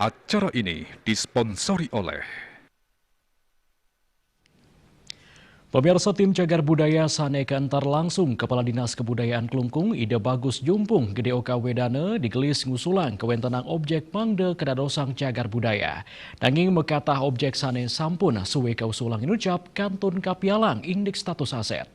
Acara ini disponsori oleh Pemirsa, tim Cagar Budaya Saneka antar langsung Kepala Dinas Kebudayaan Klungkung Ide Bagus Jumpung Gede Oka Wedana digelis ngusulang kewentenang objek mangde kedadosang cagar budaya. Nanging mekatah objek sane sampun suwe kausulang inucap kantun kapialang indeks status aset.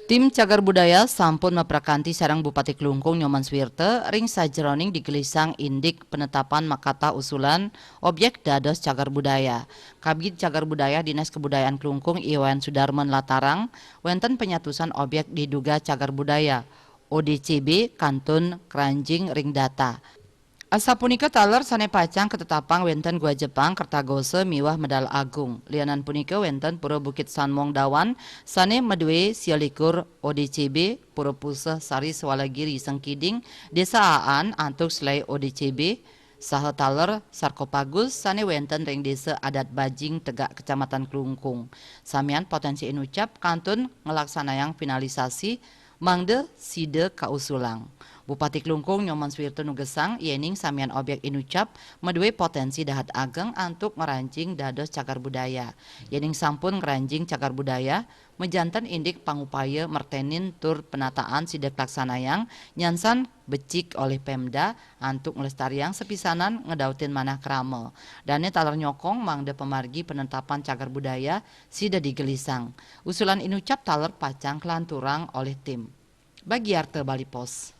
Tim Cagar Budaya sampun maprakanti sarang Bupati Klungkung Nyoman Swirte ring sajroning digelisang indik penetapan makata usulan objek dados cagar budaya. Kabid Cagar Budaya Dinas Kebudayaan Klungkung Iwan Sudarman Latarang wenten penyatusan objek diduga cagar budaya ODCB Kantun Kranjing Ring Data. Asa punika taler sane pacang ketetapang wenten Gua Jepang Kertagose miwah medal agung. Lianan punika wenten Pura Bukit Sanmong Dawan sane medue sialikur ODCB Pura Puseh Sari Swalagiri Sengkiding Desa Aan antuk selai ODCB saha taler Sarkopagus sane wenten ring desa adat Bajing Tegak Kecamatan Klungkung. Samian potensi inucap kantun ngelaksanayang finalisasi mangde side kausulang. Bupati Klungkung Nyoman Swirte nugesang yening samian objek inucap medue potensi dahat ageng antuk ngerancing dados cagar budaya. Yening sampun ngerancing cagar budaya mejantan indik pangupaya mertenin tur penataan sidek laksanayang nyansan becik oleh Pemda antuk ngelestariang sepisanan ngedautin manah krame. Dane taler nyokong mangde pemargi penetapan cagar budaya sida digelisang. Usulan inucap taler pacang kelanturang oleh tim. Bagi Arte Bali Pos.